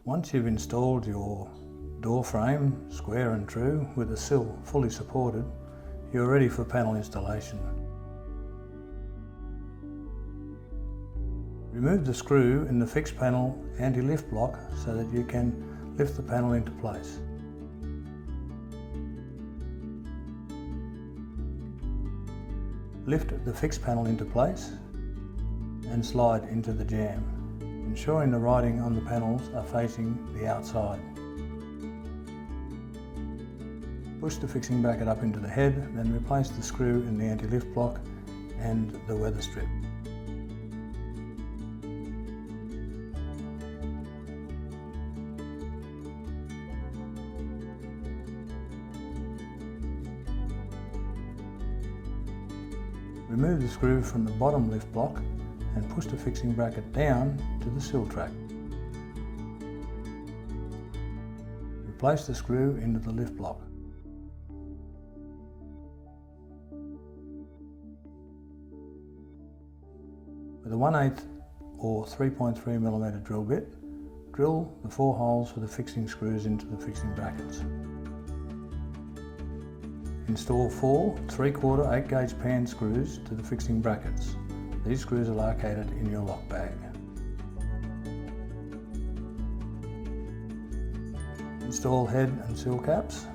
Once you've installed your door frame, square and true, with the sill fully supported, you're ready for panel installation. Remove the screw in the fixed panel anti-lift block so that you can lift the panel into place. Lift the fixed panel into place and slide into the jamb, ensuring the writing on the panels are facing the outside. Push the fixing bracket up into the head, then replace the screw in the anti-lift block and the weather strip. Remove the screw from the bottom lift block and push the fixing bracket down to the sill track. Replace the screw into the lift block. With a 1/8 or 3.3mm drill bit, drill the 4 holes for the fixing screws into the fixing brackets. Install 4 3/4 8-gauge pan screws to the fixing brackets. These screws are located in your lock bag. Install head and sill caps.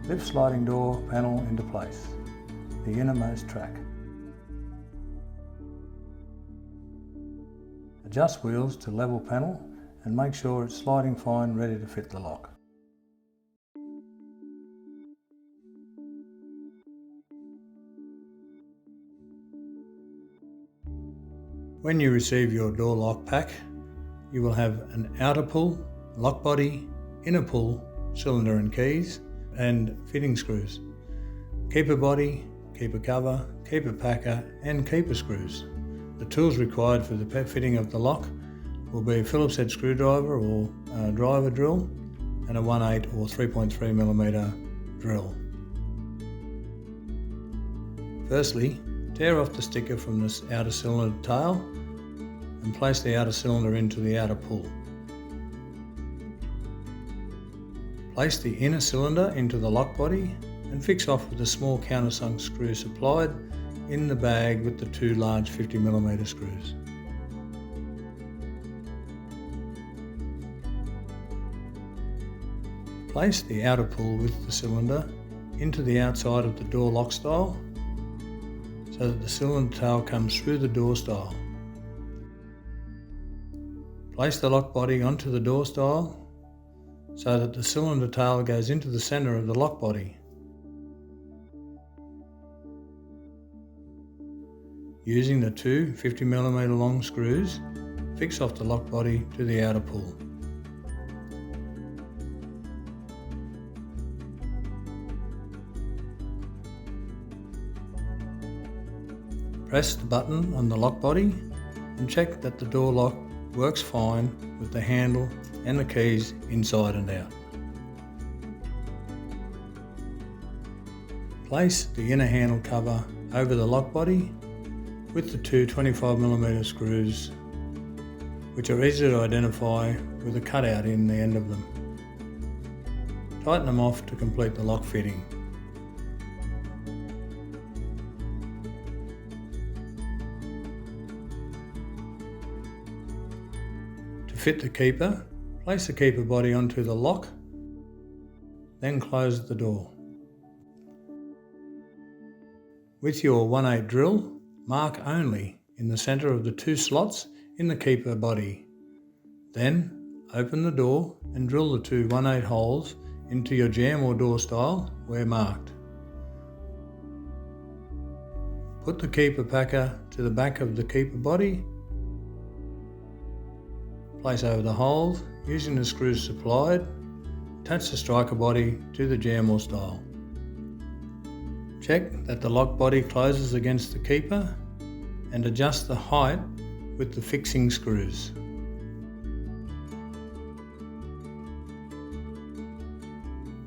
Lift sliding door panel into place, the innermost track. Adjust wheels to level panel and make sure it's sliding fine, ready to fit the lock. When you receive your door lock pack, you will have an outer pull, lock body, inner pull, cylinder and keys, and fitting screws, keeper body, keeper cover, keeper packer and keeper screws. The tools required for the fitting of the lock will be a Phillips head screwdriver or driver drill and a 1/8 or 3.3mm drill. Firstly, tear off the sticker from the outer cylinder tail and place the outer cylinder into the outer pull. Place the inner cylinder into the lock body and fix off with a small countersunk screw supplied in the bag with the 2 large 50mm screws. Place the outer pull with the cylinder into the outside of the door lock style so that the cylinder tail comes through the door style. Place the lock body onto the door style so that the cylinder tail goes into the centre of the lock body. Using the 2 50mm long screws, fix off the lock body to the outer pull. Press the button on the lock body and check that the door lock works fine with the handle and the keys inside and out. Place the inner handle cover over the lock body with the 2 25mm screws, which are easy to identify with a cutout in the end of them. Tighten them off to complete the lock fitting. To fit the keeper, place the keeper body onto the lock, then close the door. With your 1/8 drill, mark only in the centre of the 2 slots in the keeper body. Then open the door and drill the 2 1/8 holes into your jamb or door style where marked. Put the keeper packer to the back of the keeper body. Place over the holes using the screws supplied Attach the striker body to the jamb or stile. Check that the lock body closes against the keeper and adjust the height with the fixing screws.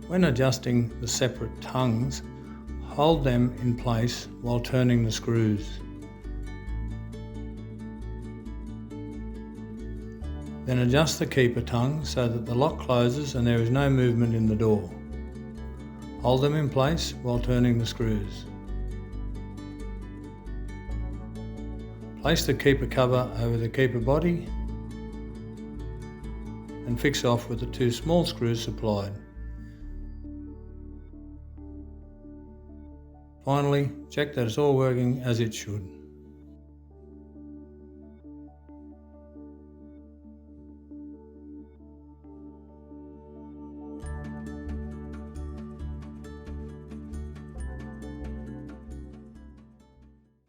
When adjusting the separate tongues, hold them in place while turning the screws. Then adjust the keeper tongue so that the lock closes and there is no movement in the door. Hold them in place while turning the screws. Place the keeper cover over the keeper body and fix off with the 2 small screws supplied. Finally, check that it's all working as it should.